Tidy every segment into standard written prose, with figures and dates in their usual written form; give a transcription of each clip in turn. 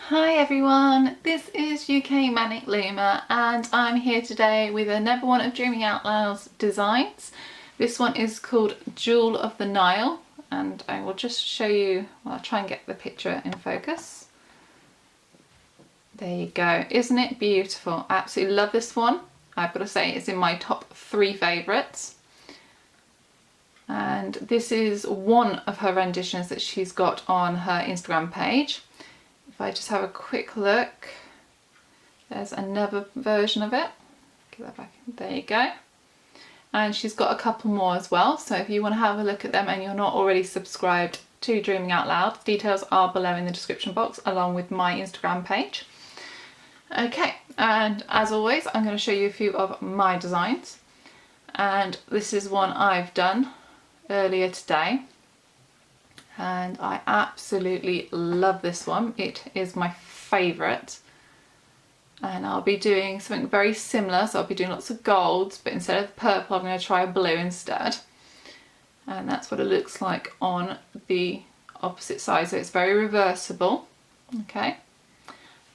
Hi everyone, this is UKManicLoomer and I'm here today with another one of Dreaming Out Loud's designs. This one is called Jewel of the Nile and I will just show you, well, I'll try and get the picture in focus. There you go, isn't it beautiful? I absolutely love this one. I've got to say it's in my top 3 favourites. And this is one of her renditions that she's got on her Instagram page. If I just have a quick look, there's another version of it. Get that back in. There you go. And she's got a couple more as well, so if you want to have a look at them and you're not already subscribed to Dreaming Out Loud, details are below in the description box along with my Instagram page. Okay, and as always I'm going to show you a few of my designs, and this is one I've done earlier today. And I absolutely love this one. It is my favourite. And I'll be doing something very similar. So I'll be doing lots of golds, but instead of purple I'm going to try a blue instead. And that's what it looks like on the opposite side. So it's very reversible. Okay.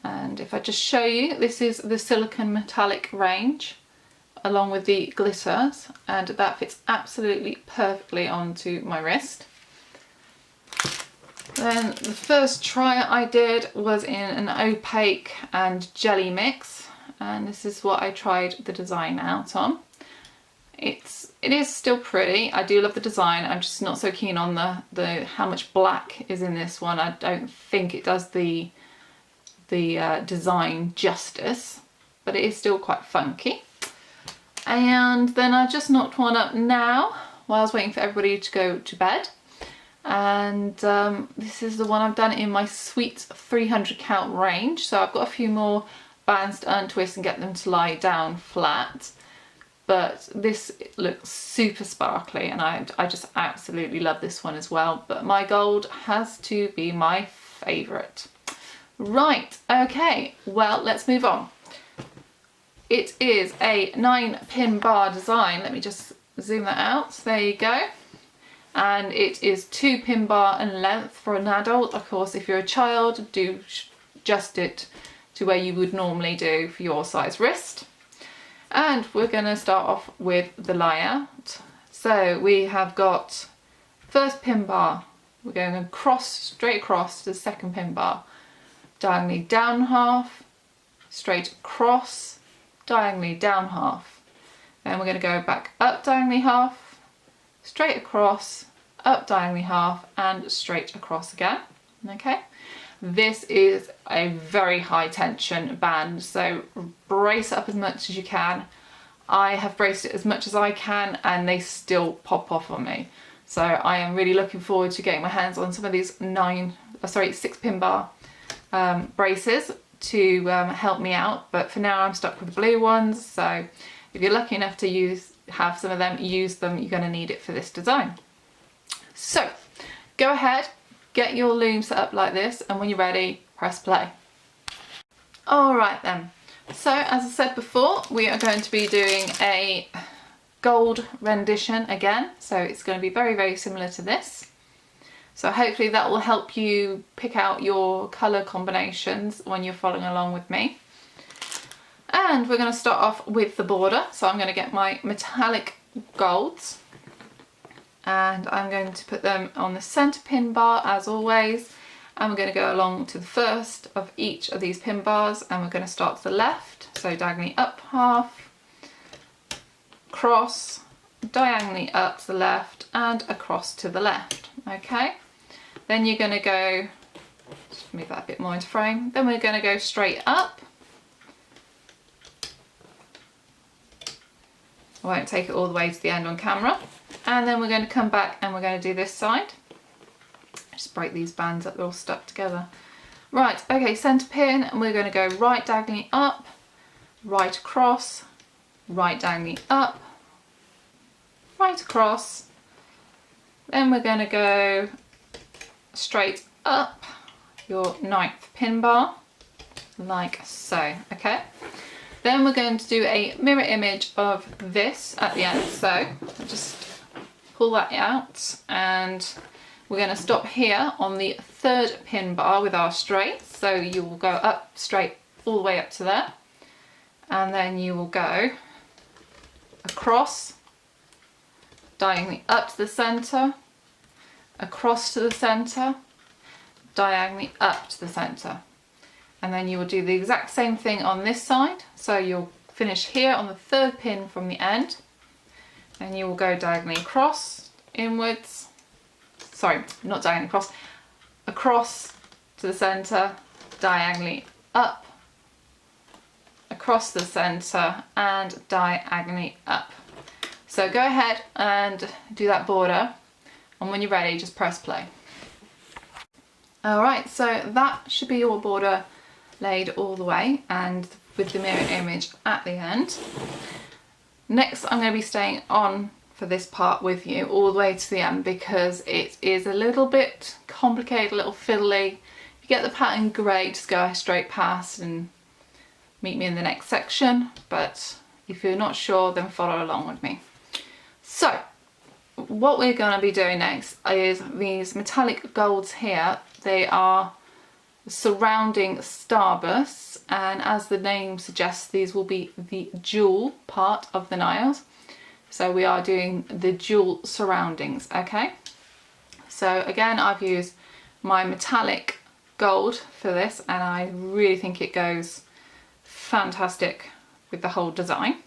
And if I just show you, this is the silicone metallic range along with the glitters. And that fits absolutely perfectly onto my wrist. Then the first try I did was in an opaque and jelly mix, and this is what I tried the design out on. It is still pretty. I do love the design. I'm just not so keen on the how much black is in this one. I don't think it does the design justice, but it is still quite funky. And then I just knocked one up now while I was waiting for everybody to go to bed. And this is the one I've done in my sweet 300 count range, so I've got a few more bands to untwist and get them to lie down flat, but this looks super sparkly and I just absolutely love this one as well, but my gold has to be my favourite. Right, okay, well, let's move on. It is a 9-pin bar design. Let me just zoom that out. There you go. And it is 2-pin bar in length for an adult. Of course, if you're a child, do adjust it to where you would normally do for your size wrist. And we're going to start off with the layout. So we have got first pin bar. We're going across, straight across to the second pin bar. Diagonally down half, straight across, diagonally down half. Then we're going to go back up diagonally half, straight across, up diagonally half, and straight across again. Okay, this is a very high tension band, so brace it up as much as you can. I have braced it as much as I can and they still pop off on me, so I am really looking forward to getting my hands on some of these 6-pin bar braces to help me out, but for now I'm stuck with the blue ones, so if you're lucky enough to have some of them, use them, you're going to need it for this design. So go ahead, get your loom set up like this, and when you're ready, press play. Alright then, so as I said before, we are going to be doing a gold rendition again, so it's going to be very, very similar to this. So hopefully that will help you pick out your colour combinations when you're following along with me. And we're going to start off with the border. So I'm going to get my metallic golds and I'm going to put them on the centre pin bar as always, and we're going to go along to the first of each of these pin bars, and we're going to start to the left, so diagonally up half, cross, diagonally up to the left and across to the left. Okay, then you're going to go, just move that a bit more into frame, then we're going to go straight up. I won't take it all the way to the end on camera. And then we're going to come back and we're going to do this side. Just break these bands up, they're all stuck together. Right, okay, centre pin, and we're going to go right diagonally up, right across, right diagonally up, right across. Then we're going to go straight up your 9th pin bar, like so, okay? Then we're going to do a mirror image of this at the end, so I'll just pull that out and we're going to stop here on the 3rd pin bar with our straights. So you will go up straight all the way up to there, and then you will go across, diagonally up to the centre, across to the centre, diagonally up to the centre. And then you will do the exact same thing on this side. So you'll finish here on the 3rd pin from the end, and you will go diagonally across, inwards, sorry, not diagonally across to the centre, diagonally up, across the centre, and diagonally up. So go ahead and do that border, and when you're ready, just press play. Alright, so that should be your border laid all the way, and with the mirror image at the end. Next, I'm going to be staying on for this part with you all the way to the end, because it is a little bit complicated, a little fiddly. If you get the pattern, great, just go straight past and meet me in the next section, but if you're not sure, then follow along with me. So what we're going to be doing next is these metallic golds here. They are surrounding starbursts, and as the name suggests, these will be the jewel part of the Niles. So we are doing the jewel surroundings, okay? So again, I've used my metallic gold for this, and I really think it goes fantastic with the whole design.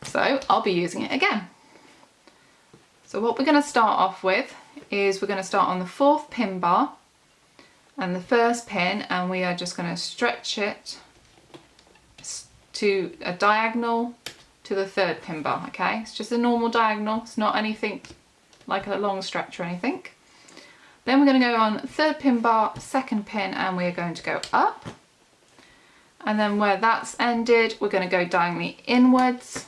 So I'll be using it again. So what we're going to start off with is we're going to start on the 4th pin bar and the 1st pin, and we are just going to stretch it to a diagonal to the 3rd pin bar, okay? It's just a normal diagonal, it's not anything like a long stretch or anything. Then we're going to go on 3rd pin bar, 2nd pin, and we're going to go up. And then where that's ended, we're going to go diagonally inwards.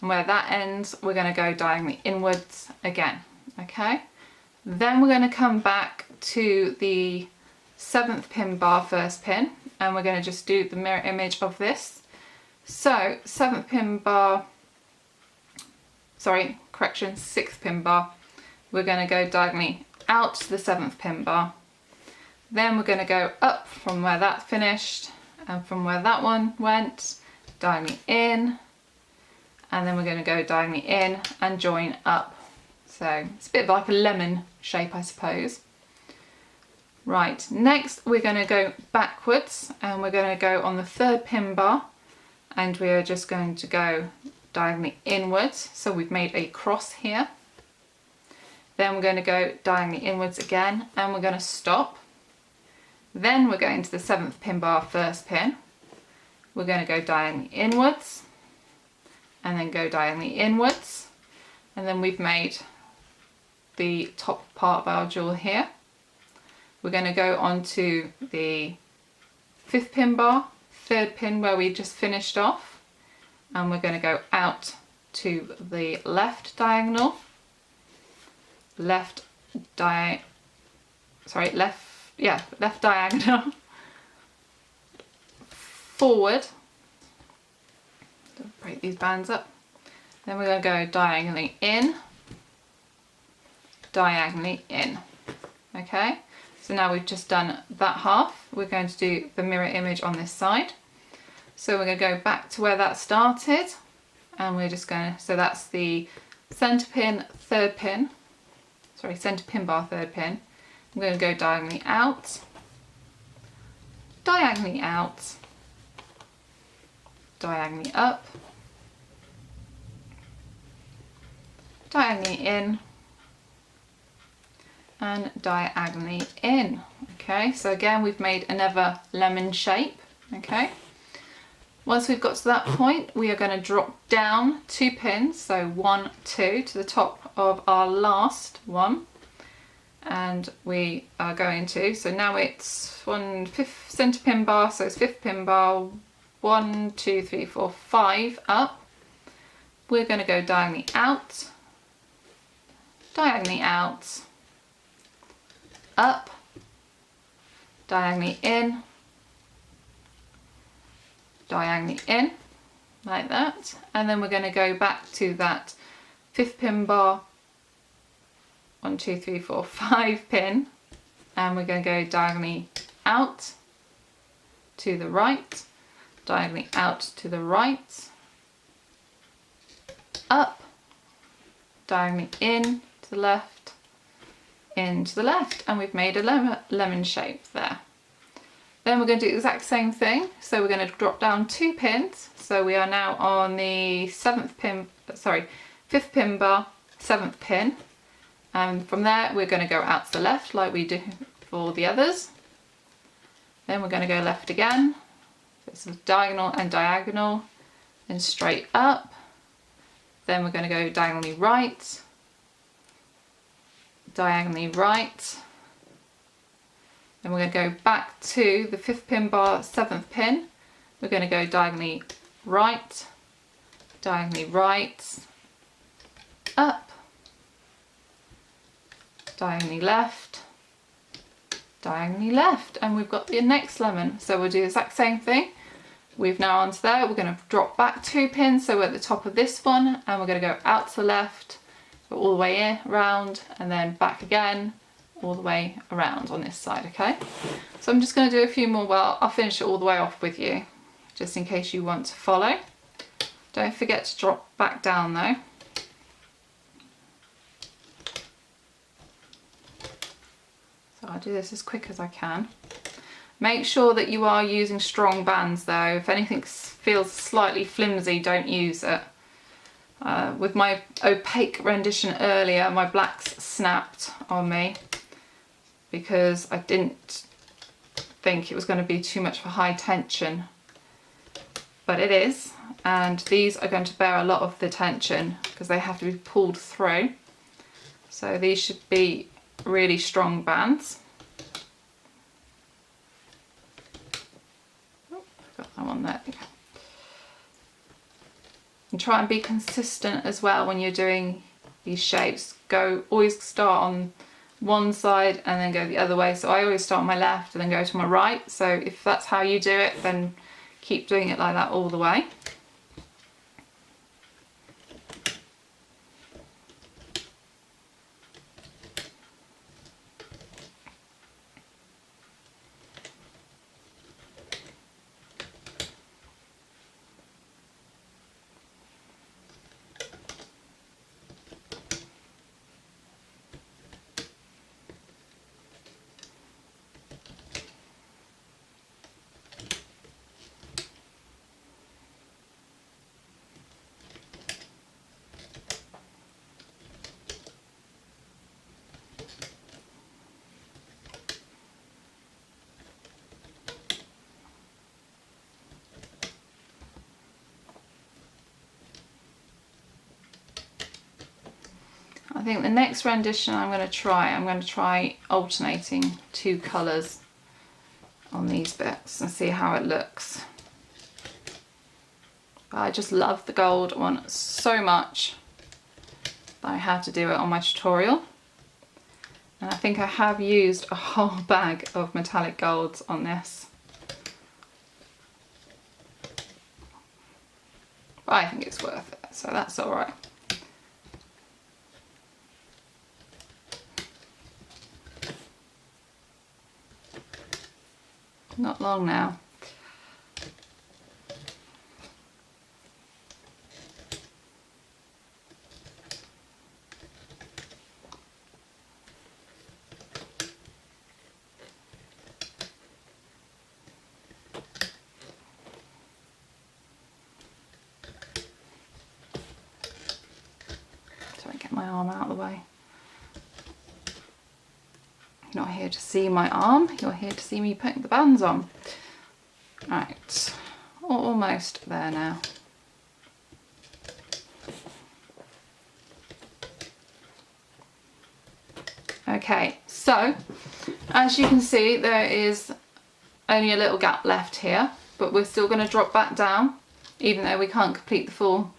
And where that ends, we're going to go diagonally inwards again, okay? Then we're going to come back to the 7th pin bar, 1st pin, and we're going to just do the mirror image of this. So 7th pin bar, sorry, correction, 6th pin bar, we're going to go diagonally out to the 7th pin bar. Then we're going to go up from where that finished, and from where that one went, diagonally in, and then we're going to go diagonally in and join up. So it's a bit like a lemon shape, I suppose. Right, next we're going to go backwards, and we're going to go on the 3rd pin bar, and we are just going to go diagonally inwards. So we've made a cross here. Then we're going to go diagonally inwards again, and we're going to stop. Then we're going to the 7th pin bar, 1st pin. We're going to go diagonally inwards, and then go diagonally inwards, and then we've made the top part of our jewel here. We're going to go on to the 5th pin bar, 3rd pin where we just finished off, and we're going to go out to the left diagonal, left diagonal, forward, break these bands up, then we're going to go diagonally in, okay? So now we've just done that half, we're going to do the mirror image on this side. So we're going to go back to where that started, and we're just going to, so that's the centre pin, 3rd pin, sorry, centre pin bar, 3rd pin. I'm going to go diagonally out, diagonally out, diagonally up, diagonally in, and diagonally in. Okay, so again we've made another lemon shape. Okay, once we've got to that point, we are going to drop down 2 pins, so 1, 2 to the top of our last one, and we are going to, so now it's 5th centre pin bar, so it's 5th pin bar, 1, 2, 3, 4, 5 up. We're going to go diagonally out, up, diagonally in, like that, and then we're going to go back to that 5th pin bar 1, 2, 3, 4, 5 pin, and we're going to go diagonally out to the right, diagonally out to the right, up, diagonally in to the left, into the left, and we've made a lemon shape there. Then we're going to do the exact same thing, so we're going to drop down 2 pins, so we are now on the 5th pin bar, 7th pin, and from there we're going to go out to the left like we do for the others. Then we're going to go left again, so this is diagonal and diagonal, then straight up, then we're going to go diagonally right, diagonally right, then we're going to go back to the 5th pin bar, 7th pin, we're going to go diagonally right, up, diagonally left, and we've got the next lemon. So we'll do the exact same thing. We've now onto there, we're going to drop back 2 pins, so we're at the top of this one, and we're going to go out to the left, go all the way in, around, and then back again, all the way around on this side, okay? So I'm just going to do a few more, well, I'll finish it all the way off with you, just in case you want to follow. Don't forget to drop back down though. So I'll do this as quick as I can. Make sure that you are using strong bands though. If anything feels slightly flimsy, don't use it. With my opaque rendition earlier, my blacks snapped on me because I didn't think it was going to be too much of a high tension. But it is, and these are going to bear a lot of the tension because they have to be pulled through. So these should be really strong bands. Oh, got that one there. And try and be consistent as well when you're doing these shapes. Always start on one side and then go the other way. So I always start on my left and then go to my right. So if that's how you do it, then keep doing it like that all the way. I think the next rendition I'm going to try alternating 2 colours on these bits and see how it looks. I just love the gold one so much that I had to do it on my tutorial. And I think I have used a whole bag of metallic golds on this. But I think it's worth it, so that's alright. Not long now. So I get my arm out of the way. You're not here to see my arm, you're here to see me putting the bands on. Right, almost there now. Okay, so as you can see there is only a little gap left here, but we're still going to drop back down even though we can't complete the full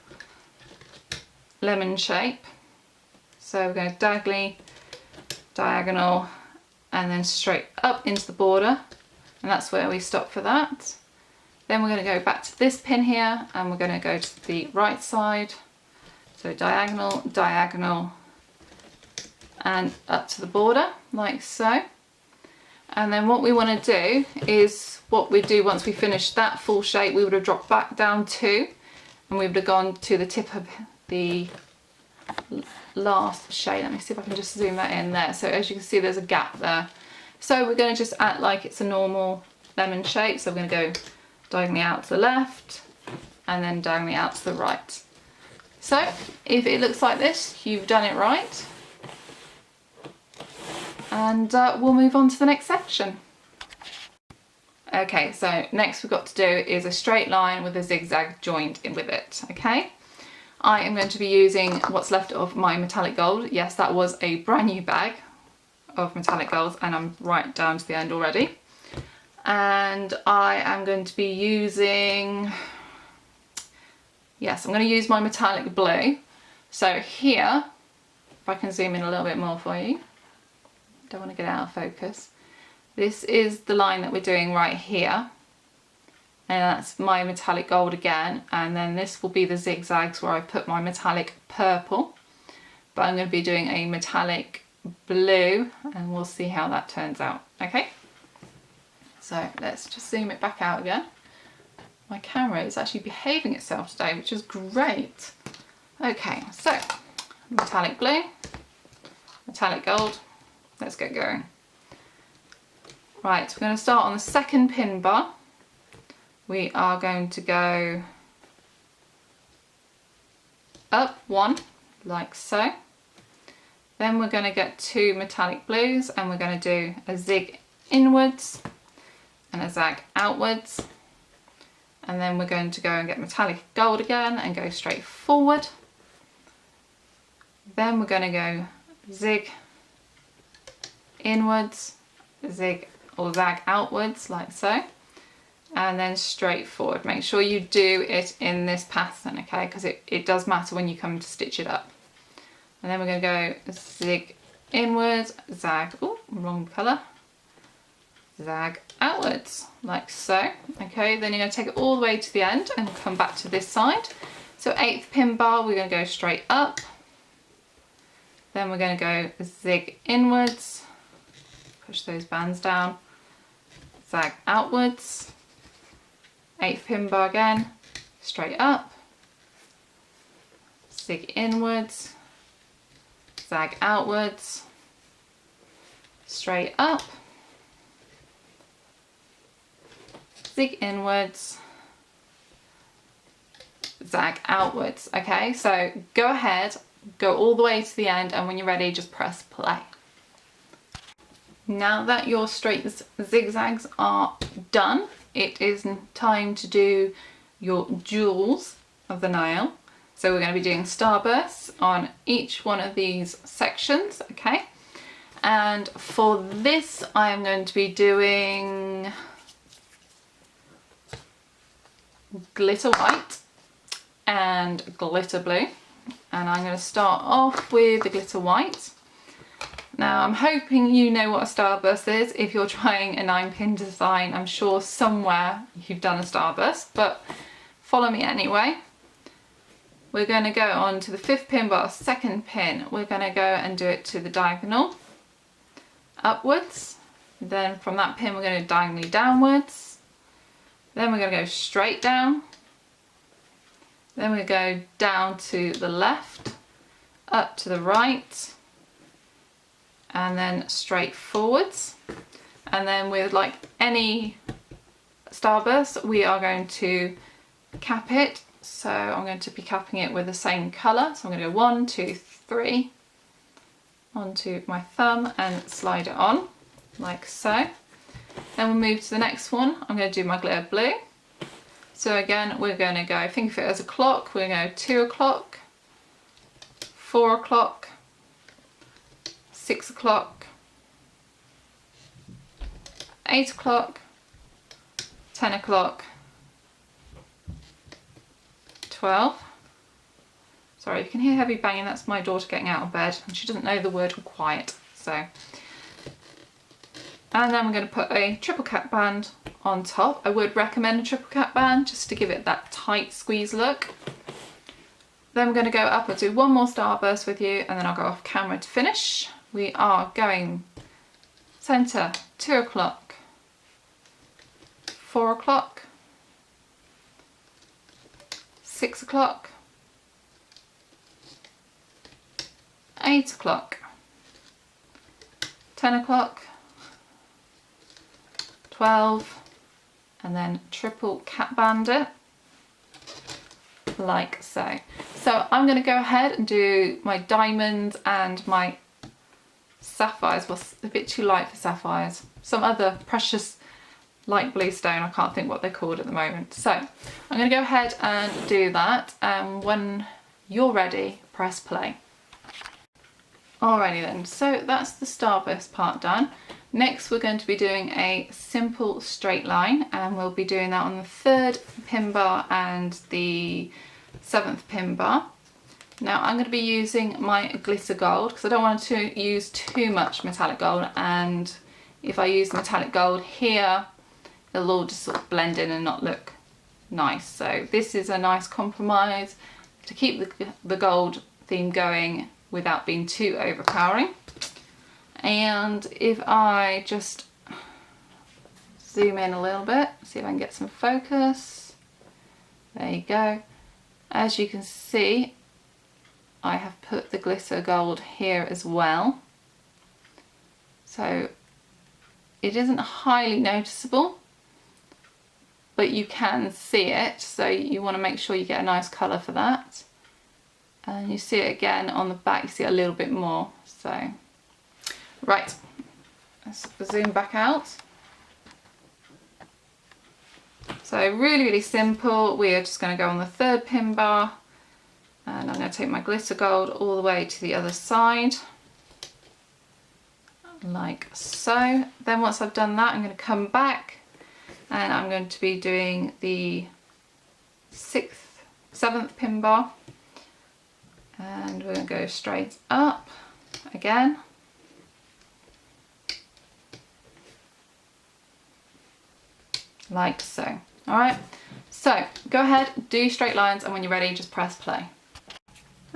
lemon shape. So we're going to diagonally, diagonal, and then straight up into the border, and that's where we stop for that. Then we're going to go back to this pin here and we're going to go to the right side, so diagonal, diagonal, and up to the border like so. And then what we want to do is what we do once we finish that full shape, we would have dropped back down 2 and we would have gone to the tip of the last shade. Let me see if I can just zoom that in there. So as you can see, there's a gap there. So we're going to just act like it's a normal lemon shape. So we're going to go diagonally out to the left and then diagonally out to the right. So if it looks like this, you've done it right. And we'll move on to the next section. Okay, so next we've got to do is a straight line with a zigzag joint in with it, okay? I am going to be using what's left of my metallic gold. Yes, that was a brand new bag of metallic golds and I'm right down to the end already. And I am going to be using, yes, I'm going to use my metallic blue. So here, if I can zoom in a little bit more for you. Don't want to get out of focus. This is the line that we're doing right here. And that's my metallic gold again. And then this will be the zigzags where I put my metallic purple. But I'm going to be doing a metallic blue and we'll see how that turns out. Okay? So let's just zoom it back out again. My camera is actually behaving itself today, which is great. Okay, so metallic blue, metallic gold. Let's get going. Right, we're going to start on the second pin bar. We are going to go up 1, like so. Then we're going to get 2 metallic blues and we're going to do a zig inwards and a zag outwards. And then we're going to go and get metallic gold again and go straight forward. Then we're going to go zig inwards, zig or zag outwards like so, and then straight forward. Make sure you do it in this pattern, okay, because it does matter when you come to stitch it up. And then we're going to go zig inwards, zag, oh, wrong colour, zag outwards like so. Okay, then you're going to take it all the way to the end and come back to this side. So 8th pin bar, we're going to go straight up. Then we're going to go zig inwards, push those bands down, zag outwards, 8th pin bar again, straight up, zig inwards, zag outwards, straight up, zig inwards, zag outwards. Okay, so go ahead, go all the way to the end, and when you're ready, just press play. Now that your straight zigzags are done, it is time to do your jewels of the Nile. So we're going to be doing starbursts on each one of these sections, okay? And for this, I am going to be doing glitter white and glitter blue. And I'm going to start off with the glitter white. Now I'm hoping you know what a starburst is. If you're trying a 9-pin design, I'm sure somewhere you've done a starburst, but follow me anyway. We're going to go on to the 5th pin bar, 2nd pin. We're going to go and do it to the diagonal upwards. Then from that pin we're going to diagonally downwards. Then we're going to go straight down. Then we go down to the left, up to the right, and then straight forwards. And then with like any starburst, we are going to cap it. So I'm going to be capping it with the same colour. So I'm going to go 1, 2, 3 onto my thumb and slide it on like so. Then we'll move to the next one. I'm going to do my glitter blue. So again, we're going to go, think of it as a clock. We're going to go 2 o'clock, 4 o'clock, 6 o'clock, 8 o'clock, 10 o'clock, 12. Sorry, you can hear heavy banging, that's my daughter getting out of bed and she doesn't know the word quiet. So, and then we're going to put a triple cap band on top. I would recommend a triple cap band just to give it that tight squeeze look. Then we're going to go up and do one more starburst with you and then I'll go off camera to finish we are going centre 2 o'clock, 4 o'clock, 6 o'clock, 8 o'clock, 10 o'clock, 12, and then triple cat bandit, like so. So I'm going to go ahead and do my diamonds and my sapphires. Well, a bit too light for sapphires. Some other precious light blue stone, I can't think what they're called at the moment. So I'm going to go ahead and do that, and when you're ready, press play. Alrighty then, so that's the starburst part done. Next we're going to be doing a simple straight line, and we'll be doing that on the 3rd pin bar and the 7th pin bar. Now I'm going to be using my glitter gold because I don't want to use too much metallic gold, and if I use metallic gold here it'll all just sort of blend in and not look nice. So this is a nice compromise to keep the gold theme going without being too overpowering. And if I just zoom in a little bit, see if I can get some focus. There you go. As you can see, I have put the glitter gold here as well. So it isn't highly noticeable, but you can see it. So you want to make sure you get a nice colour for that. And you see it again on the back, you see it a little bit more. So, right, let's zoom back out. So really simple. We are just going to go on the 3rd pin bar, and I'm going to take my glitter gold all the way to the other side, like so. Then once I've done that, I'm going to come back and I'm going to be doing the 7th pin bar, and we're going to go straight up again. Like so. Alright, so go ahead, do straight lines, and when you're ready just press play.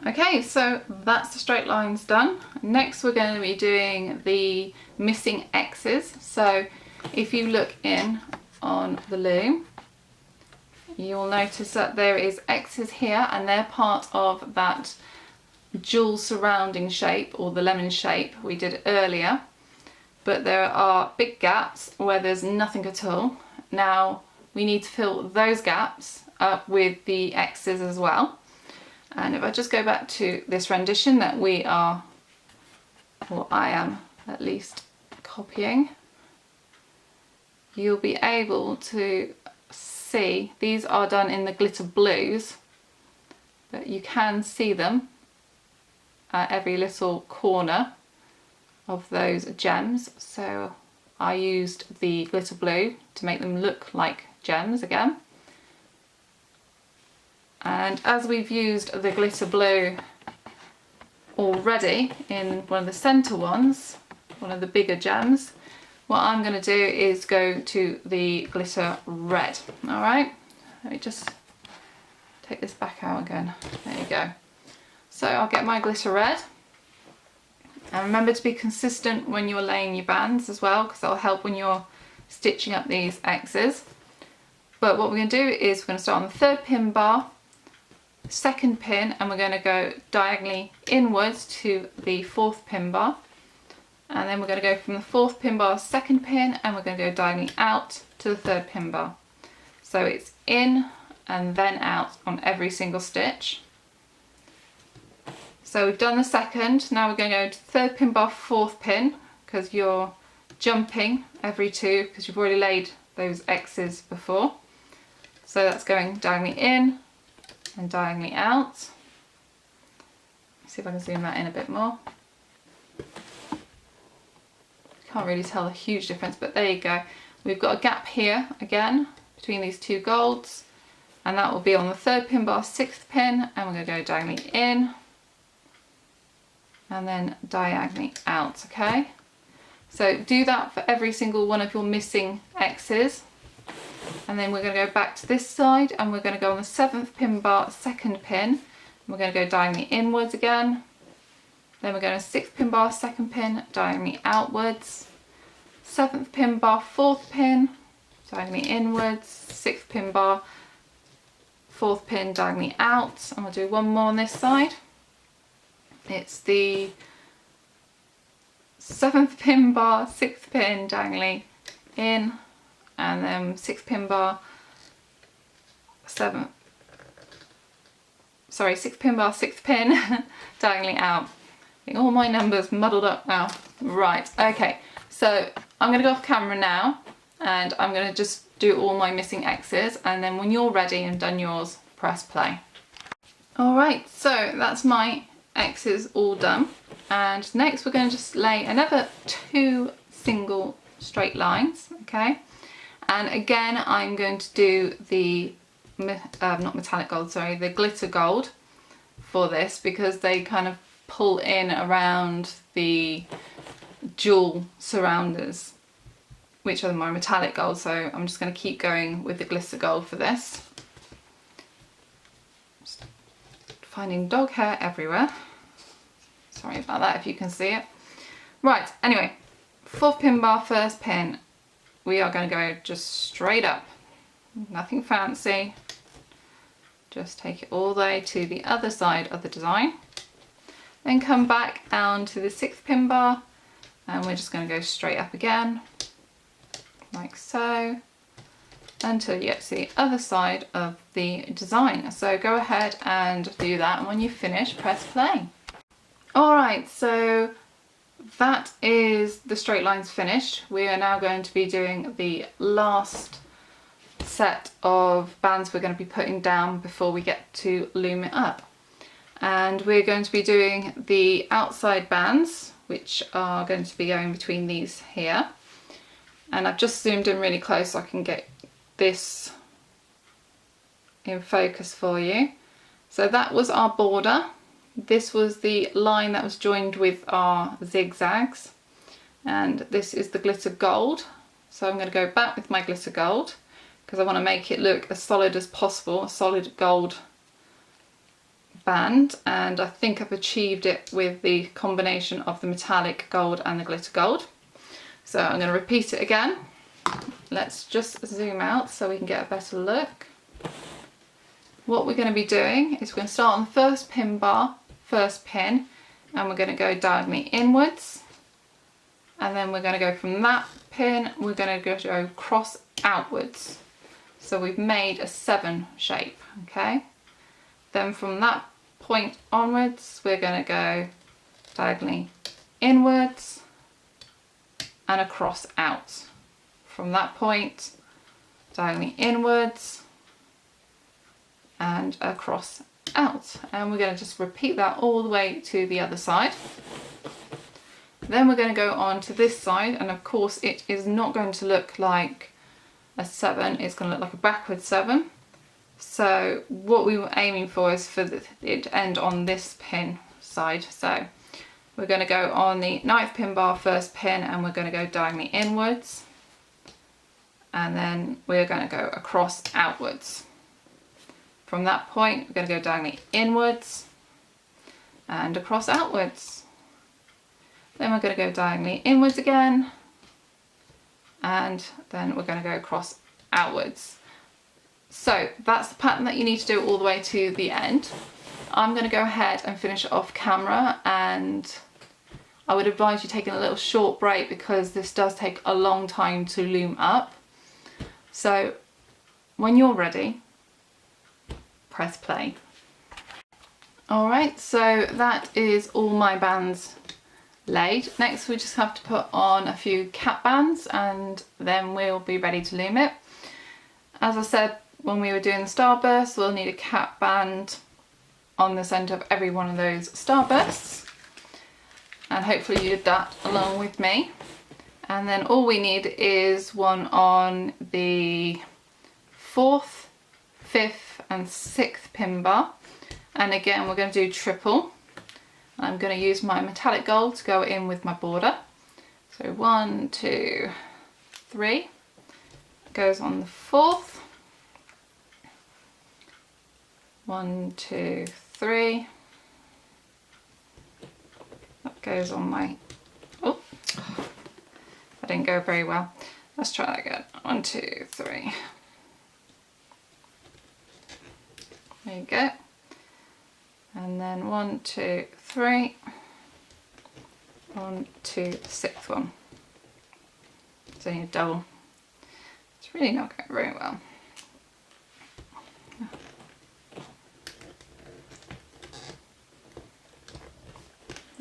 Okay, so that's the straight lines done. Next we're going to be doing the missing X's. So if you look in on the loom, you'll notice that there is X's here, and they're part of that jewel surrounding shape, or the lemon shape we did earlier. But there are big gaps where there's nothing at all. Now we need to fill those gaps up with the X's as well. And if I just go back to this rendition that we are, or I am at least, copying, you'll be able to see these are done in the glitter blues, but you can see them at every little corner of those gems. So I used the glitter blue to make them look like gems again. And as we've used the glitter blue already in one of the centre ones, one of the bigger gems, what I'm going to do is go to the glitter red. Alright, let me just take this back out again. There you go. So I'll get my glitter red. And remember to be consistent when you're laying your bands as well, because that'll help when you're stitching up these X's. But what we're going to do is we're going to start on the 3rd pin bar, 2nd pin, and we're going to go diagonally inwards to the 4th pin bar. And then we're going to go from the 4th pin bar, 2nd pin, and we're going to go diagonally out to the 3rd pin bar. So it's in and then out on every single stitch. So we've done the 2nd, now we're going to go to 3rd pin bar, 4th pin, because you're jumping every 2 because you've already laid those X's before. So that's going diagonally in and diagonally out. Let's see if I can zoom that in a bit more. Can't really tell a huge difference, but there you go. We've got a gap here again between these 2 golds, and that will be on the 3rd pin bar, 6th pin, and we're going to go diagonally in and then diagonally out. Okay, so do that for every single one of your missing X's, and then we're going to go back to this side and we're going to go on the 7th pin bar, 2nd pin, and we're going to go diagonally inwards again, Then we're going to 6th pin bar, 2nd pin, diagonally outwards, 7th pin bar, 4th pin, diagonally inwards, 6th pin bar, 4th pin, diagonally out, and we'll do one more on this side. It's the 7th pin bar, 6th pin, diagonally in, and then 6th pin bar, 6th pin bar, 6th pin, diagonally out. I think all my numbers muddled up now. Right, okay, so I'm going to go off camera now and I'm going to just do all my missing X's, and then when you're ready and done yours, press play. Alright, so that's my X's all done, and next we're going to just lay another 2 single straight lines, okay? And again I'm going to do the not metallic gold, sorry, the glitter gold for this, because they kind of pull in around the jewel surrounders, which are my metallic gold, so I'm just going to keep going with the glitter gold for this. Just finding dog hair everywhere. Sorry about that if you can see it. Right, anyway, 4th pin bar, 1st pin, we are going to go just straight up, nothing fancy, just take it all the way to the other side of the design, then come back down to the 6th pin bar, and we're just going to go straight up again, like so, until you get to the other side of the design. So go ahead and do that, and when you finish, press play. Alright, so that is the straight lines finished. We are now going to be doing the last set of bands we're going to be putting down before we get to loom it up. And we're going to be doing the outside bands, which are going to be going between these here. And I've just zoomed in really close so I can get this in focus for you. So that was our border. This was the line that was joined with our zigzags, and this is the glitter gold. So I'm going to go back with my glitter gold because I want to make it look as solid as possible, a solid gold band, and I think I've achieved it with the combination of the metallic gold and the glitter gold. So I'm going to repeat it again. Let's just zoom out so we can get a better look. What we're going to be doing is we're going to start on the 1st pin bar, 1st pin, and we're going to go diagonally inwards, and then we're going to go from that pin, we're going to go cross outwards. So we've made a 7 shape, okay? Then from that point onwards, we're going to go diagonally inwards and across out. From that point, diagonally inwards and across out, and we're going to just repeat that all the way to the other side. Then we're going to go on to this side, and of course it is not going to look like a 7, it's going to look like a backward 7. So what we were aiming for is for it to end on this pin side. So we're going to go on the 9th pin bar, 1st pin, and we're going to go diagonally inwards, and then we're going to go across outwards. From that point, we're going to go diagonally inwards and across outwards. Then we're going to go diagonally inwards again, and then we're going to go across outwards. So that's the pattern that you need to do all the way to the end. I'm going to go ahead and finish it off camera, and I would advise you taking a little short break because this does take a long time to loom up. So when you're ready, press play. Alright, so that is all my bands laid. Next we just have to put on a few cap bands, and then we'll be ready to loom it. As I said when we were doing the starbursts, we'll need a cap band on the centre of every one of those starbursts, and hopefully you did that along with me. And then all we need is one on the 4th, 5th and 6th pin bar, and again we're going to do triple. I'm going to use my metallic gold to go in with my border. So 1, 2, 3 goes on the 4th, 1, 2, 3, goes on my, oh, that didn't go very well. Let's try that again. 1, 2, 3. There you go. And then 1, 2, 3. 1, 2, the 6th one. It's only a double. It's really not going very well.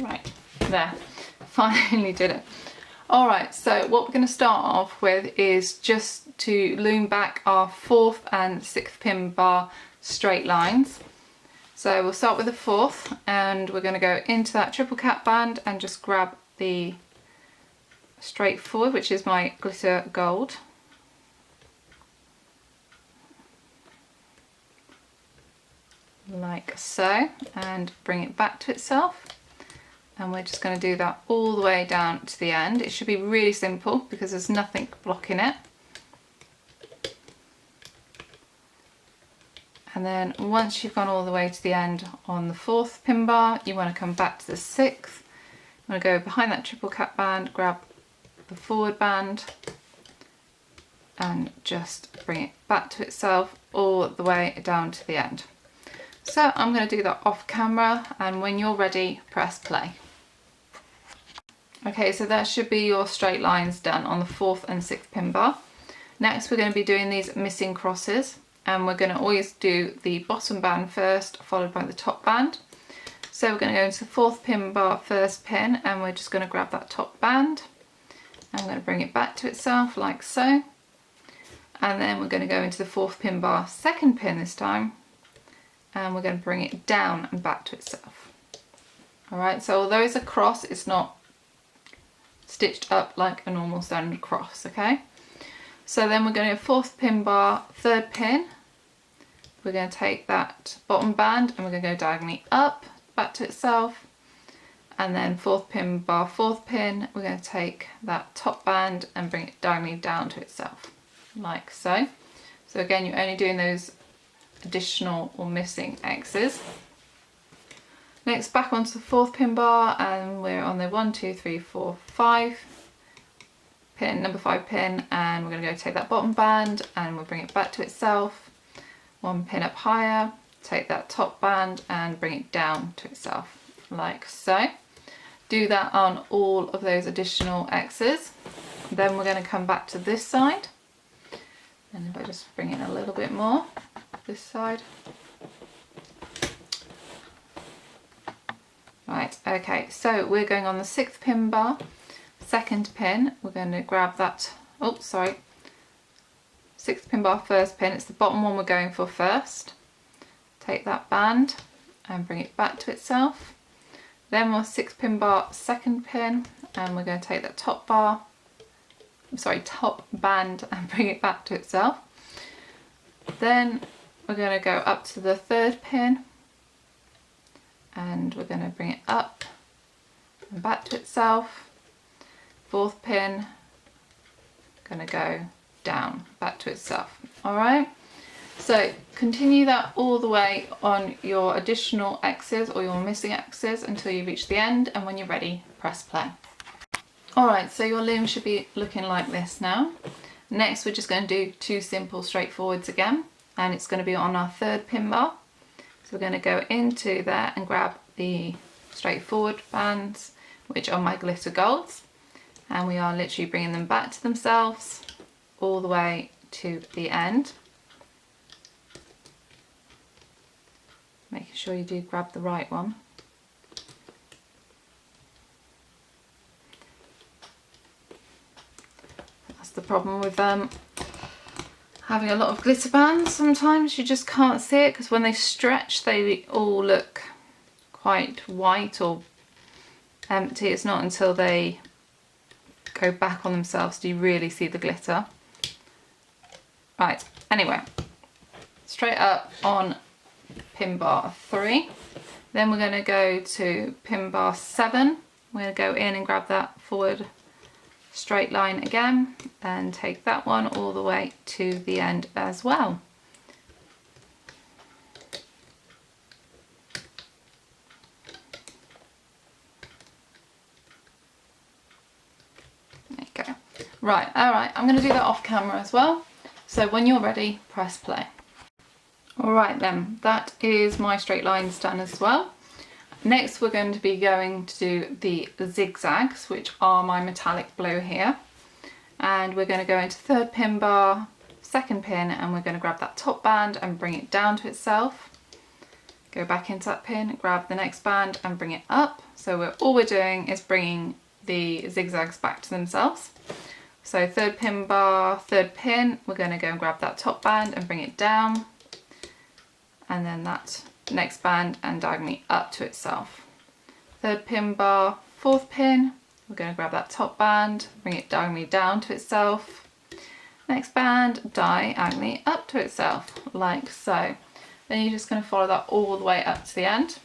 Right, there, finally did it. Alright, so what we're going to start off with is just to loom back our 4th and 6th pin bar straight lines. So we'll start with the 4th, and we're going to go into that triple cap band and just grab the straight forward, which is my glitter gold. Like so, and bring it back to itself. And we're just going to do that all the way down to the end. It should be really simple because there's nothing blocking it. And then once you've gone all the way to the end on the 4th pin bar, you want to come back to the 6th. You want to go behind that triple cap band, grab the forward band and just bring it back to itself all the way down to the end. So I'm going to do that off camera, and when you're ready, press play. Okay, so that should be your straight lines done on the 4th and 6th pin bar. Next we're going to be doing these missing crosses, and we're going to always do the bottom band first, followed by the top band. So we're going to go into the 4th pin bar first pin, and we're just going to grab that top band. I'm going to bring it back to itself like so. And then we're going to go into the 4th pin bar second pin this time, and we're going to bring it down and back to itself. Alright, so although it's a cross, it's not stitched up like a normal standard cross, okay? So then we're going to go 4th pin bar, 3rd pin. We're going to take that bottom band and we're going to go diagonally up, back to itself. And then 4th pin bar, 4th pin, we're going to take that top band and bring it diagonally down to itself, like so. So again, you're only doing those additional or missing X's. Next, back onto the 4th pin bar, and we're on the 1, 2, 3, 4, 5 pin, number 5 pin, and we're going to go take that bottom band and we'll bring it back to itself. 1 pin up higher, take that top band and bring it down to itself, like so. Do that on all of those additional X's. Then we're going to come back to this side, and if I just bring in a little bit more, this side. Right, okay, so we're going on the 6th pin bar, 2nd pin, we're going to grab that, 6th pin bar, 1st pin, it's the bottom one we're going for first. Take that band and bring it back to itself. Then we're 6th pin bar, 2nd pin, and we're going to take that top band and bring it back to itself. Then we're going to go up to the 3rd pin and we're going to bring it up and back to itself. 4th pin, going to go down, back to itself. Alright, so continue that all the way on your additional X's or your missing X's until you reach the end, and when you're ready, press play. Alright, so your loom should be looking like this now. Next we're just going to do 2 simple straightforwards again, and it's going to be on our 3rd pin bar. So we're going to go into there and grab the straightforward bands, which are my glitter golds, and we are literally bringing them back to themselves all the way to the end. Making sure you do grab the right one. That's the problem with having a lot of glitter bands. Sometimes you just can't see it because when they stretch they all look quite white or empty. It's not until they go back on themselves do you really see the glitter. Right, anyway, straight up on pin bar 3. Then we're going to go to pin bar 7. We're going to go in and grab that forward straight line again and take that one all the way to the end as well. Right, alright, I'm going to do that off camera as well. So when you're ready, press play. Alright then, that is my straight lines done as well. Next we're going to be going to do the zigzags, which are my metallic blue here. And we're going to go into third pin bar, second pin, and we're going to grab that top band and bring it down to itself. Go back into that pin, grab the next band and bring it up. So all we're doing is bringing the zigzags back to themselves. So third pin bar, third pin, we're going to go and grab that top band and bring it down. And then that next band and diagonally up to itself. Third pin bar, fourth pin, we're going to grab that top band, bring it diagonally down to itself. Next band, diagonally up to itself, like so. Then you're just going to follow that all the way up to the end.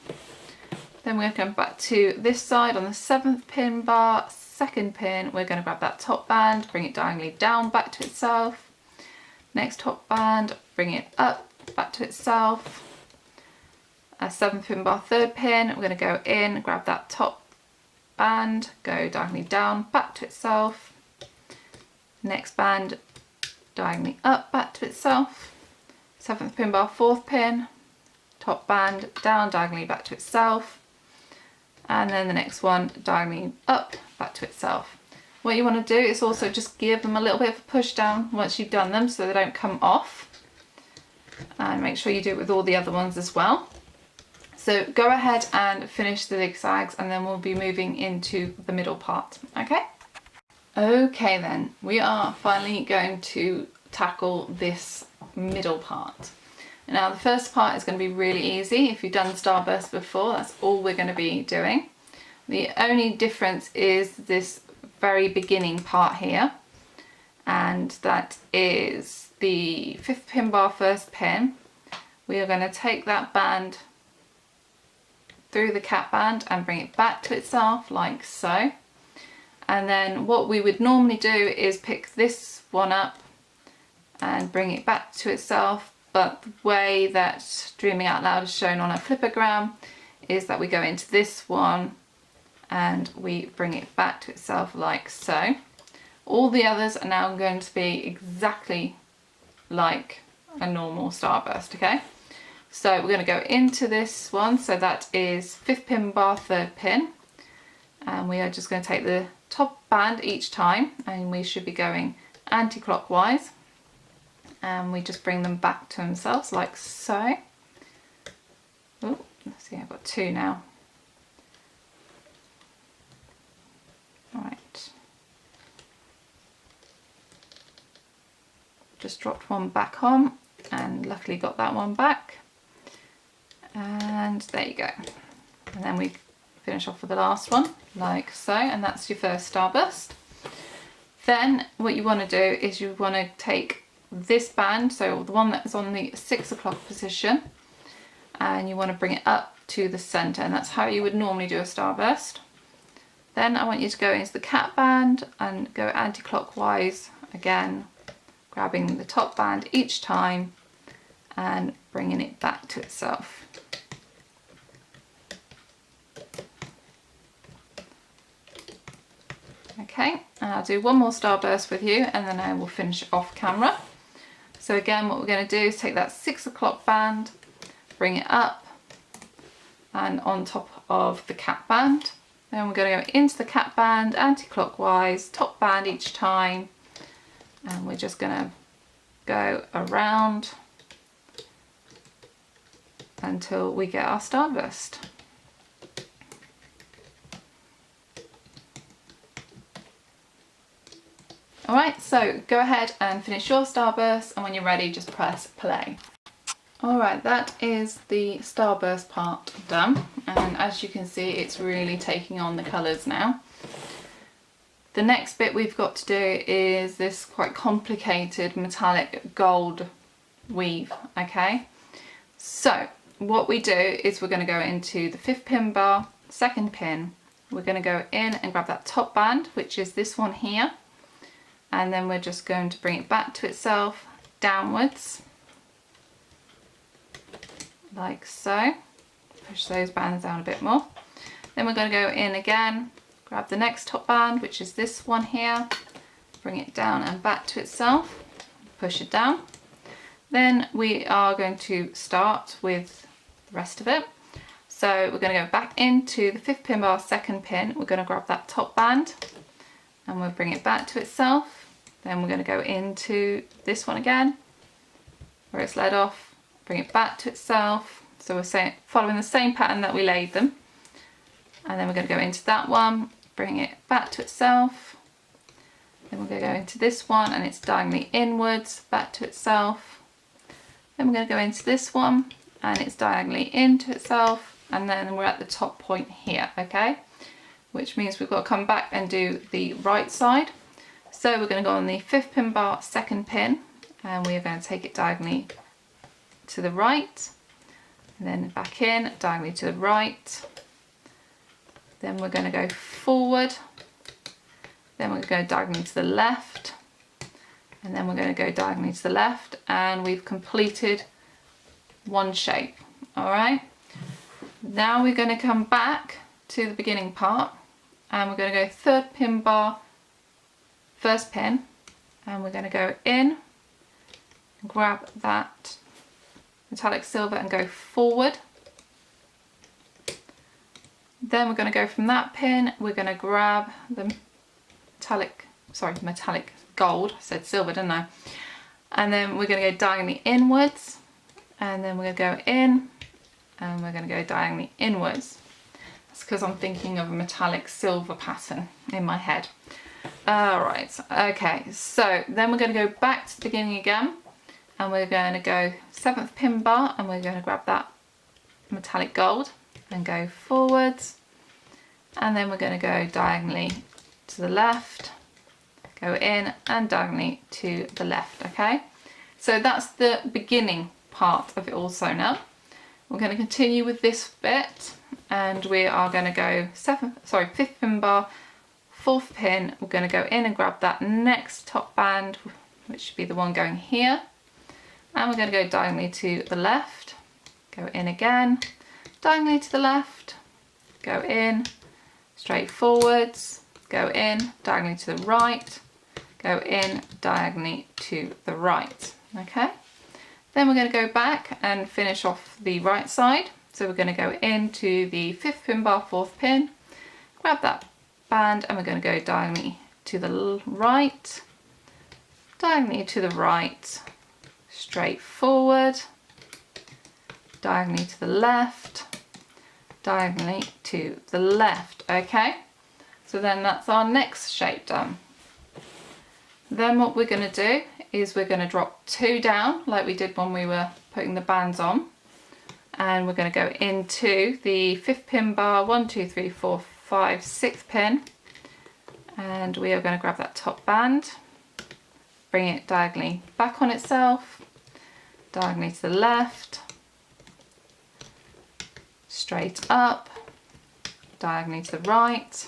Then we're going to come back to this side on the seventh pin bar, second pin, we're going to grab that top band, bring it diagonally down back to itself. Next top band, bring it up back to itself. A seventh pin bar, third pin, we're going to go in, grab that top band, go diagonally down back to itself. Next band, diagonally up back to itself. Seventh pin bar, fourth pin, top band, down diagonally back to itself. And then the next one diagonally up back to itself. What you want to do is also just give them a little bit of a push down once you've done them so they don't come off. And make sure you do it with all the other ones as well. So go ahead and finish the zigzags and then we'll be moving into the middle part, okay? Okay then, we are finally going to tackle this middle part. Now the first part is going to be really easy. If you've done starburst before, that's all we're going to be doing. The only difference is this very beginning part here, and that is the fifth pin bar, first pin. We are going to take that band through the cap band and bring it back to itself like so. And then what we would normally do is pick this one up and bring it back to itself, but the way that Dreaming Out Loud is shown on a flippergram is that we go into this one and we bring it back to itself like so. All the others are now going to be exactly like a normal starburst, okay? So we're going to go into this one, so that is fifth pin bar, third pin, and we are just going to take the top band each time and we should be going anti-clockwise. And we just bring them back to themselves like so. Oh, let's see, I've got two now. Right. Just dropped one back on and luckily got that one back. And there you go. And then we finish off with the last one like so, and that's your first starburst. Then what you want to do is you want to take this band, so the one that's on the 6 o'clock position, and you want to bring it up to the center, and that's how you would normally do a starburst. Then I want you to go into the cap band and go anti-clockwise again, grabbing the top band each time and bringing it back to itself. Okay, and I'll do one more starburst with you and then I will finish off camera. So again, what we're going to do is take that 6 o'clock band, bring it up and on top of the cap band. Then we're going to go into the cap band, anti-clockwise, top band each time, and we're just going to go around until we get our starburst. Alright, so go ahead and finish your starburst, and when you're ready just press play. Alright, that is the starburst part done, and as you can see it's really taking on the colours now. The next bit we've got to do is this quite complicated metallic gold weave, okay? So what we do is we're going to go into the 5th pin bar, 2nd pin, we're going to go in and grab that top band, which is this one here, and then we're just going to bring it back to itself downwards like so. Push those bands down a bit more. Then we're going to go in again, grab the next top band, which is this one here, bring it down and back to itself, push it down. Then we are going to start with the rest of it. So we're going to go back into the 5th pin bar, 2nd pin. We're going to grab that top band and we'll bring it back to itself. Then we're going to go into this one again, where it's led off, bring it back to itself. So we're following the same pattern that we laid them. And then we're going to go into that one, bring it back to itself. Then we're going to go into this one and it's diagonally inwards, back to itself. Then we're going to go into this one and it's diagonally into itself, and then we're at the top point here, okay? Which means we've got to come back and do the right side. So we're going to go on the 5th pin bar, 2nd pin, and we are going to take it diagonally to the right, and then back in, diagonally to the right. Then we're going to go forward, then we're going to go diagonally to the left, and then we're going to go diagonally to the left, and we've completed one shape. All right, now we're going to come back to the beginning part, and we're going to go 3rd pin bar, 1st pin, and we're going to go in, grab that metallic silver and go forward. Then we're going to go from that pin, we're going to grab the metallic gold, I said silver didn't I? And then we're going to go diagonally inwards, and then we're going to go in, and we're going to go diagonally inwards. That's because I'm thinking of a metallic silver pattern in my head. Alright, okay, so then we're going to go back to the beginning again, and we're going to go 7th pin bar, and we're going to grab that metallic gold and go forwards, and then we're going to go diagonally to the left, go in and diagonally to the left, okay? So that's the beginning part of it also now. We're going to continue with this bit, and we are going to go 5th pin bar, 4th pin, we're going to go in and grab that next top band, which should be the one going here, and we're going to go diagonally to the left, go in again, diagonally to the left, go in, straight forwards, go in, diagonally to the right, go in, diagonally to the right, okay? Then we're going to go back and finish off the right side. So we're going to go into the 5th pin bar, 4th pin, grab that band, and we're going to go diagonally to the right, diagonally to the right, straight forward, diagonally to the left, diagonally to the left, okay? So then that's our next shape done. Then what we're going to do is we're going to drop 2 down like we did when we were putting the bands on, and we're going to go into the 5th pin bar, 1, 2, 3, 4, 5, 6th pin, and we are going to grab that top band, bring it diagonally back on itself, diagonally to the left, straight up, diagonally to the right,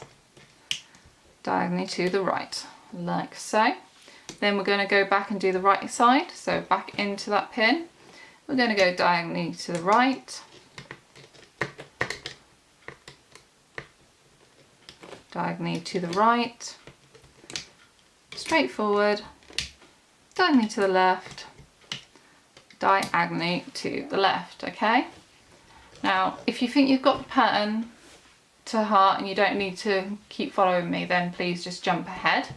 diagonally to the right, like so. Then we're going to go back and do the right side, so back into that pin. We're going to go diagonally to the right, diagonally to the right, straight forward, diagonally to the left, diagonally to the left, okay? Now, if you think you've got the pattern to heart and you don't need to keep following me, then please just jump ahead.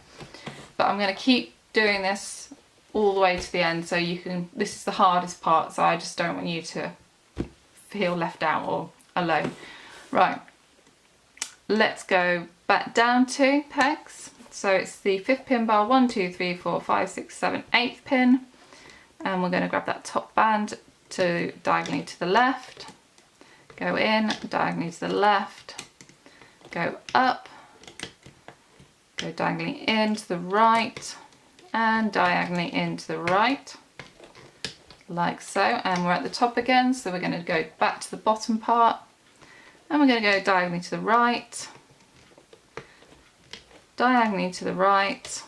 But I'm going to keep doing this all the way to the end, so you can, this is the hardest part, so I just don't want you to feel left out or alone. Right, let's go back down 2 pegs. So it's the 5th pin bar, 1, 2, 3, 4, 5, 6, 7, 8th pin, and we're going to grab that top band to diagonally to the left, go in, diagonally to the left, go up, go diagonally in to the right, and diagonally into the right, like so, and we're at the top again, so we're going to go back to the bottom part, and we're going to go diagonally to the right, diagonally to the right,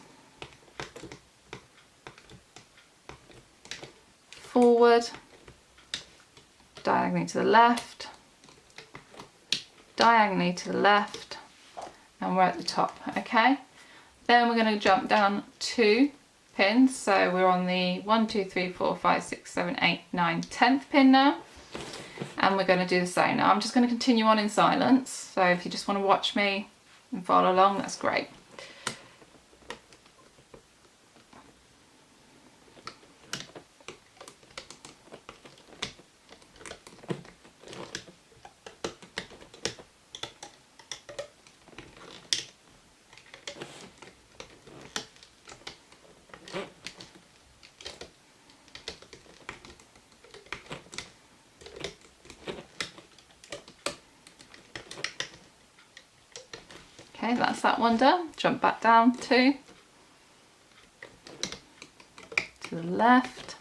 forward, diagonally to the left, diagonally to the left, and we're at the top, okay? Then we're going to jump down 2 pins, so we're on the 1, 2, 3, 4, 5, 6, 7, 8, 9, 10th pin now, and we're going to do the same. Now I'm just going to continue on in silence, so if you just want to watch me and follow along, that's great. Okay, that's that one done. Jump back down 2 to the left,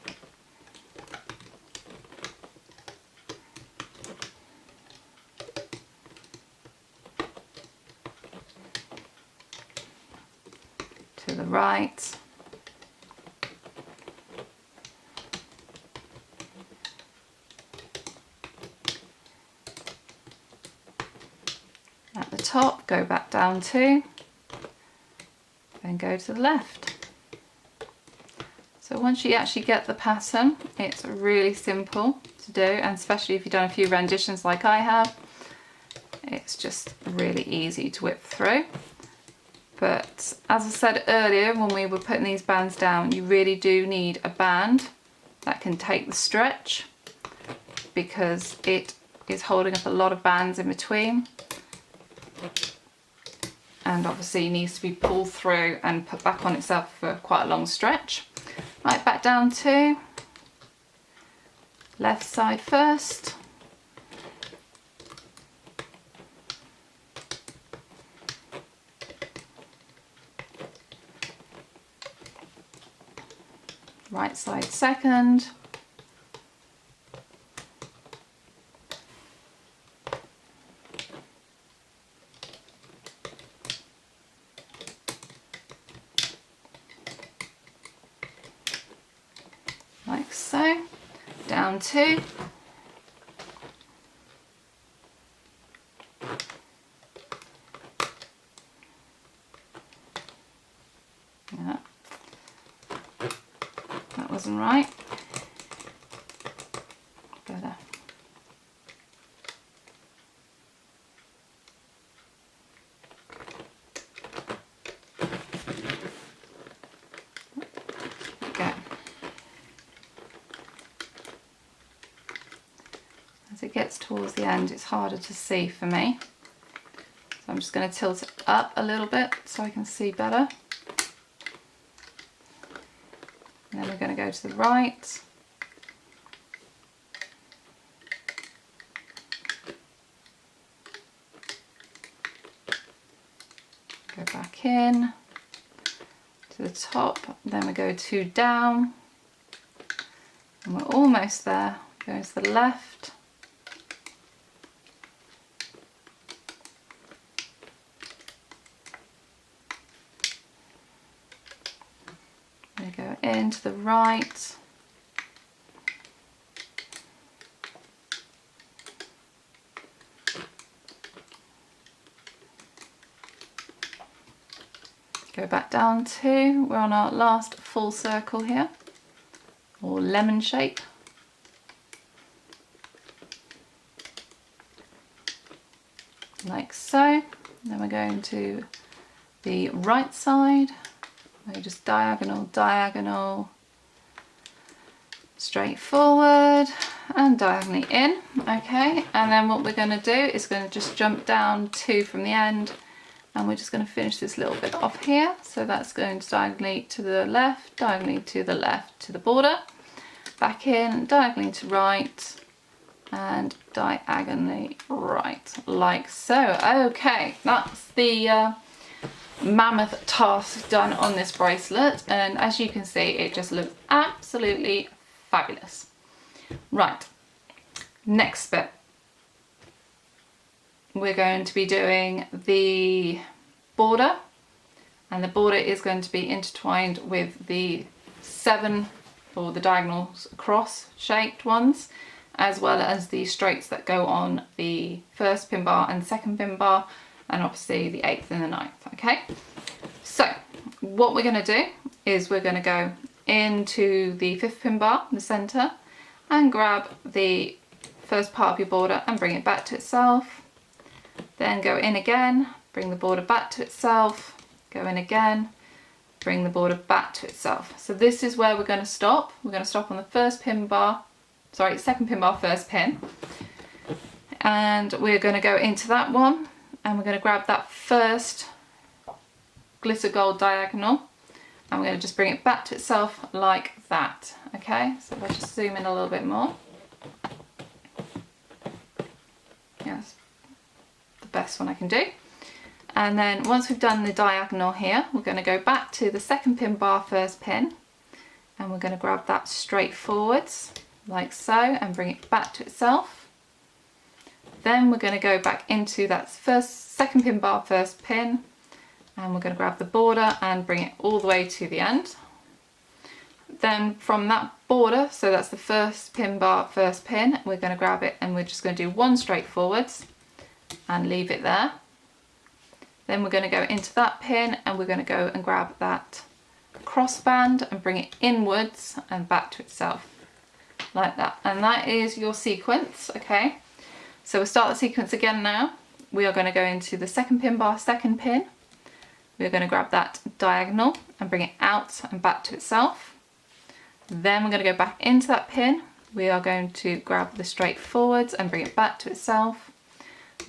to the right, at the top, go back down 2, then go to the left. So once you actually get the pattern, it's really simple to do, and especially if you've done a few renditions like I have, it's just really easy to whip through. But as I said earlier when we were putting these bands down, you really do need a band that can take the stretch, because it is holding up a lot of bands in between, and obviously it needs to be pulled through and put back on itself for quite a long stretch. Right, back down 2, left side first, right side second, like so, down 2, yeah, that wasn't right, better. Okay. As it gets towards the end, it's harder to see for me, so I'm just going to tilt it up a little bit so I can see better. And then we're going to go to the right, go back in to the top, then we go 2 down, and we're almost there. Go to the left, we go into the right, go back down 2, we're on our last full circle here, or lemon shape. Like so. Then we're going to the right side, we're just diagonal, diagonal, straight forward and diagonally in. Okay, and then what we're going to do is going to just jump down 2 from the end, and we're just going to finish this little bit off here. So that's going to diagonally to the left, diagonally to the left to the border, back in, diagonally to right, and diagonally right, like so. Okay, that's the mammoth task done on this bracelet, and as you can see, it just looks absolutely fabulous. Right, next bit, we're going to be doing the border, and the border is going to be intertwined with the 7 or the diagonals across shaped ones, as well as the straights that go on the first pin bar and second pin bar, and obviously the 8th and the 9th. Okay, so what we're going to do is we're going to go into the 5th pin bar in the center and grab the first part of your border and bring it back to itself. Then go in again, bring the border back to itself, go in again, bring the border back to itself. So this is where we're going to stop. We're going to stop on the 2nd pin bar, 1st pin. And we're going to go into that one and we're going to grab that first glitter gold diagonal and we're going to just bring it back to itself like that. Okay, so if I just zoom in a little bit more. Yes, the best one I can do. And then once we've done the diagonal here, we're going to go back to the 2nd pin bar, 1st pin, and we're going to grab that straight forwards like so and bring it back to itself. Then we're going to go back into that 2nd pin bar, 1st pin, and we're going to grab the border and bring it all the way to the end. Then from that border, so that's the 1st pin bar, 1st pin, we're going to grab it and we're just going to do one straight forwards and leave it there. Then we're going to go into that pin and we're going to go and grab that crossband and bring it inwards and back to itself like that. And that is your sequence. Okay, so we'll start the sequence again now. We are going to go into the 2nd pin bar, 2nd pin. We're going to grab that diagonal and bring it out and back to itself. Then we're going to go back into that pin. We are going to grab the straight forwards and bring it back to itself.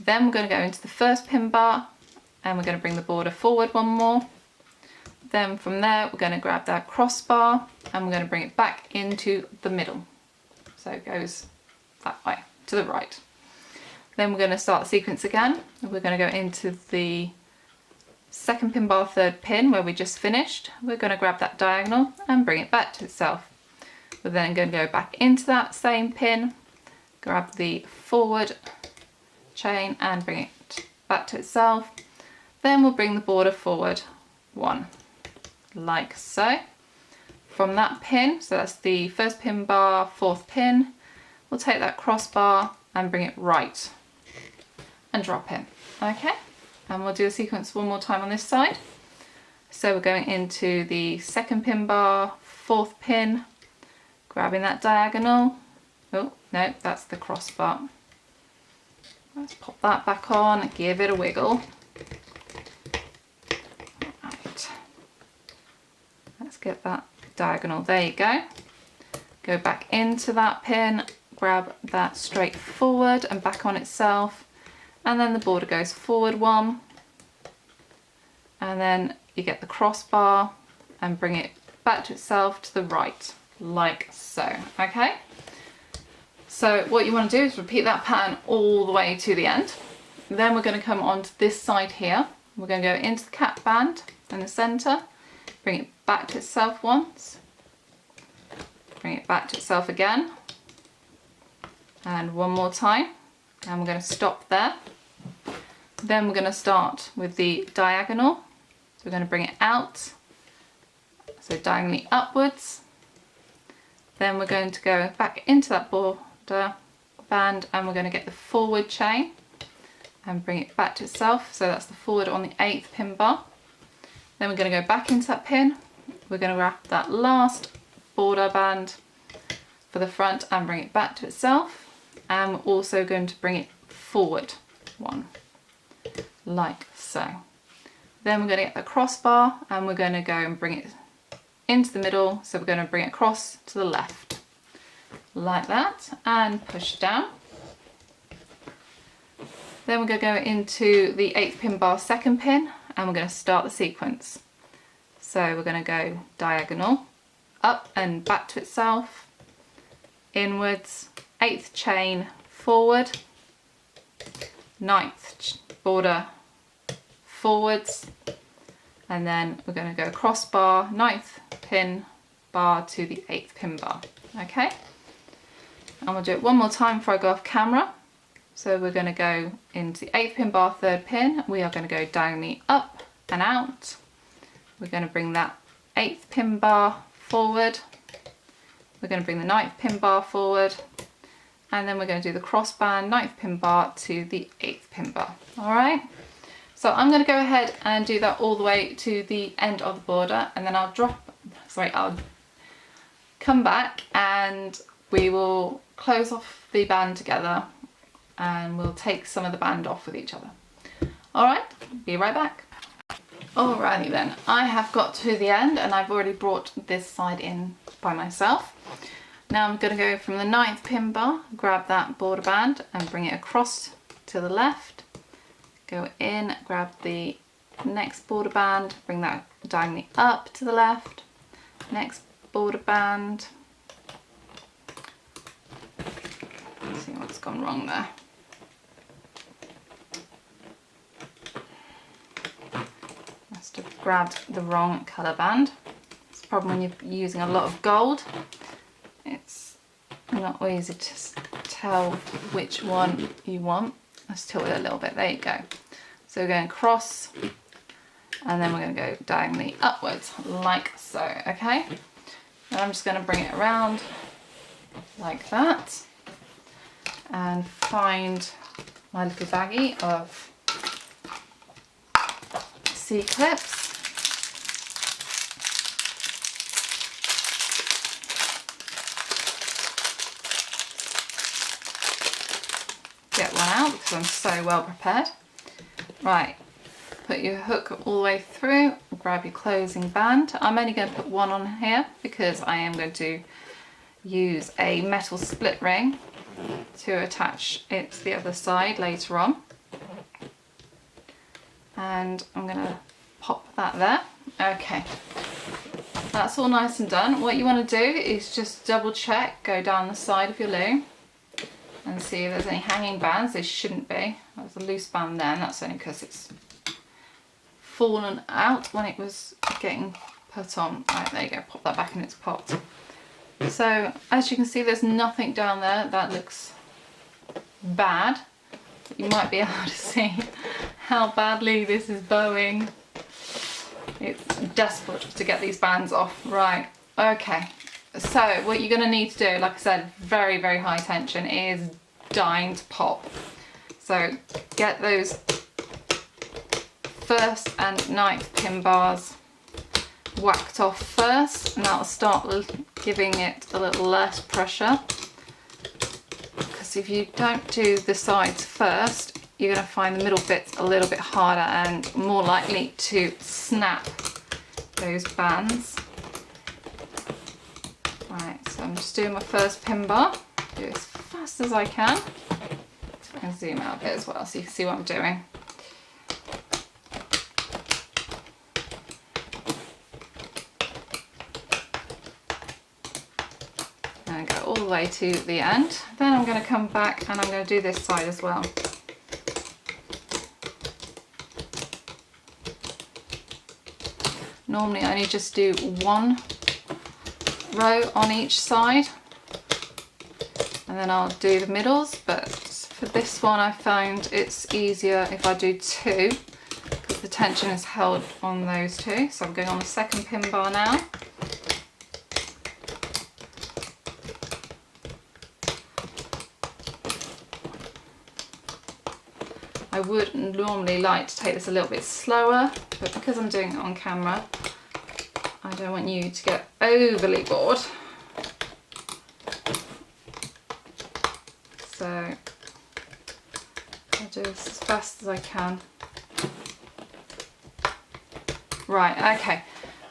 Then we're going to go into the 1st pin bar and we're going to bring the border forward one more. Then from there we're going to grab that crossbar and we're going to bring it back into the middle. So it goes that way, to the right. Then we're going to start the sequence again. We're going to go into the 2nd pin bar, 3rd pin where we just finished. We're going to grab that diagonal and bring it back to itself. We're then going to go back into that same pin, grab the forward chain and bring it back to itself. Then we'll bring the border forward one, like so. From that pin, so that's the 1st pin bar, 4th pin, we'll take that crossbar and bring it right and drop in. Okay, and we'll do a sequence one more time on this side. So we're going into the 2nd pin bar, 4th pin, grabbing that diagonal. Oh no, that's the crossbar. Let's pop that back on and give it a wiggle. Right. Let's get that diagonal, there you go. Go back into that pin, grab that straight forward and back on itself, and then the border goes forward one, and then you get the crossbar and bring it back to itself to the right, like so. Okay, so what you want to do is repeat that pattern all the way to the end. Then we're going to come on to this side here. We're going to go into the cap band in the center, bring it back to itself once, bring it back to itself again, and one more time, and we're going to stop there. Then we're going to start with the diagonal. So we're going to bring it out, so diagonally upwards. Then we're going to go back into that border band and we're going to get the forward chain and bring it back to itself. So that's the forward on the 8th pin bar. Then we're going to go back into that pin. We're going to wrap that last border band for the front and bring it back to itself. And we're also going to bring it forward one, like so. Then we're going to get the crossbar and we're going to go and bring it into the middle. So we're going to bring it across to the left, like that, and push down. Then we're going to go into the 8th pin bar, 2nd pin, and we're going to start the sequence. So we're going to go diagonal, up and back to itself, inwards, 8th chain forward, 9th border forwards, and then we're going to go crossbar, 9th pin bar to the 8th pin bar. Okay, and we'll do it one more time before I go off camera. So we're going to go into the 8th pin bar, 3rd pin. We are going to go diagonally up and out. We're going to bring that 8th pin bar forward. We're going to bring the 9th pin bar forward, and then we're going to do the crossband, 9th pin bar to the 8th pin bar. All right. So I'm going to go ahead and do that all the way to the end of the border, and then I'll come back and we will close off the band together and we'll take some of the band off with each other. Alright, be right back. Alrighty then, I have got to the end and I've already brought this side in by myself. Now I'm going to go from the 9th pin bar, grab that border band and bring it across to the left. Go in, grab the next border band, bring that diagonally up to the left. Next border band. Let's see what's gone wrong there. Must have grabbed the wrong colour band. It's the problem when you're using a lot of gold. It's not easy to tell which one you want. Let's tilt it a little bit. There you go. So we're going across and then we're going to go diagonally upwards like so, okay? And I'm just going to bring it around like that and find my little baggie of C-clips. Get one out because I'm so well prepared. Right, put your hook all the way through, grab your closing band. I'm only going to put one on here because I am going to use a metal split ring to attach it to the other side later on. And I'm going to pop that there. Okay, that's all nice and done. What you want to do is just double check, go down the side of your loom and see if there's any hanging bands. There shouldn't be. There's a loose band there, and that's only because it's fallen out when it was getting put on. Right, there you go, pop that back in its pot. So as you can see, there's nothing down there that looks bad. You might be able to see how badly this is bowing. It's desperate to get these bands off. Right, okay. So what you're going to need to do, like I said, very, very high tension, is dying to pop. So get those 1st and 9th pin bars whacked off first, and that'll start giving it a little less pressure. Because if you don't do the sides first, you're going to find the middle bits a little bit harder and more likely to snap those bands. Right, so I'm just doing my 1st pin bar. Do it as fast as I can. So I can zoom out a bit as well so you can see what I'm doing. And go all the way to the end. Then I'm going to come back and I'm going to do this side as well. Normally I only just do one row on each side and then I'll do the middles, but for this one I found it's easier if I do 2 because the tension is held on those 2. So I'm going on the 2nd pin bar now. I would normally like to take this a little bit slower, but because I'm doing it on camera, I don't want you to get overly bored. So I'll do this as fast as I can. Right, okay.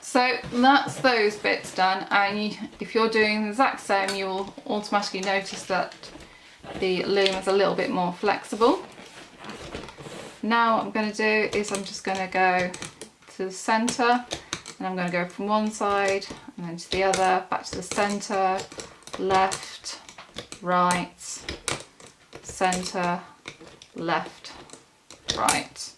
So that's those bits done, and if you're doing the exact same, you'll automatically notice that the loom is a little bit more flexible. Now what I'm going to do is I'm just going to go to the centre, and I'm going to go from one side and then to the other, back to the centre, left, right, centre, left, right,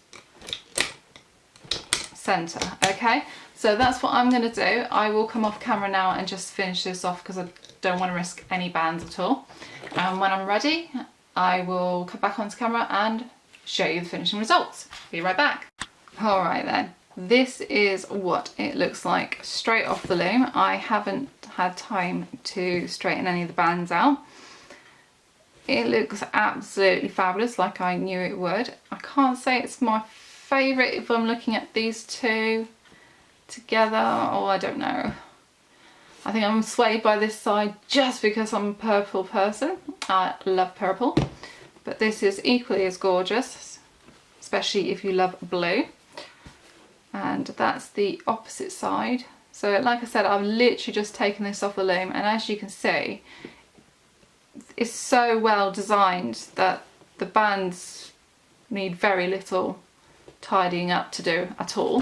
centre. Okay, so that's what I'm going to do. I will come off camera now and just finish this off because I don't want to risk any bands at all. And when I'm ready, I will come back onto camera and show you the finishing results. Be right back. Alright then, this is what it looks like straight off the loom. I haven't had time to straighten any of the bands out. It looks absolutely fabulous, like I knew it would. I can't say it's my favourite if I'm looking at these two together, or I don't know. I think I'm swayed by this side just because I'm a purple person. I love purple, but this is equally as gorgeous, especially if you love blue. And that's the opposite side. So like I said, I've literally just taken this off the loom, and as you can see, it's so well designed that the bands need very little tidying up to do at all.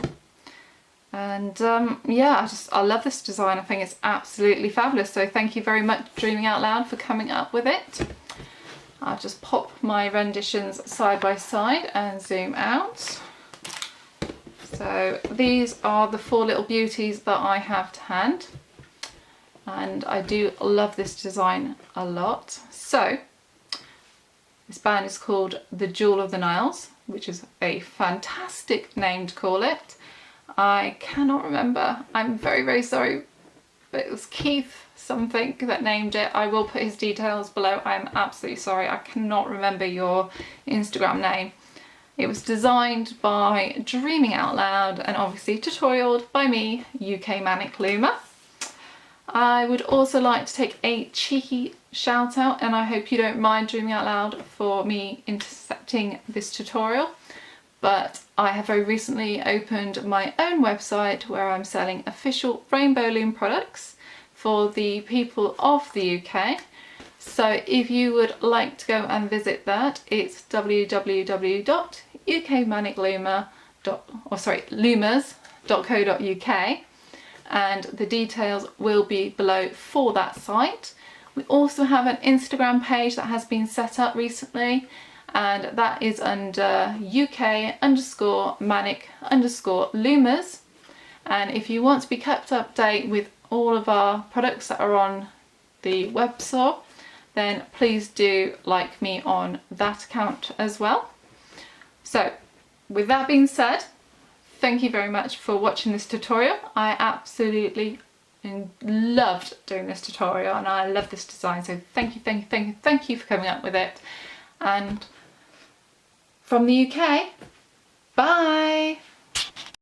And yeah, I love this design. I think it's absolutely fabulous. So thank you very much, Dreaming Out Loud, for coming up with it. I'll just pop my renditions side by side and zoom out. So these are the 4 little beauties that I have to hand, and I do love this design a lot. So this band is called the Jewel of the Niles, which is a fantastic name to call it. I cannot remember, I'm very, very sorry, but it was Keith something that named it. I will put his details below. I'm absolutely sorry, I cannot remember your Instagram name. It was designed by Dreaming Out Loud and obviously tutorialed by me, UKManicLoomer. I would also like to take a cheeky shout out, and I hope you don't mind, Dreaming Out Loud, for me intercepting this tutorial. But I have very recently opened my own website where I'm selling official Rainbow Loom products for the people of the UK. So if you would like to go and visit that, it's loomers.co.uk, and the details will be below for that site. We also have an Instagram page that has been set up recently, and that is under UK_manic_loomers. And if you want to be kept up to date with all of our products that are on the web store, then please do like me on that account as well. So with that being said, thank you very much for watching this tutorial. I absolutely loved doing this tutorial, and I love this design, so thank you for coming up with it. And from the UK, bye!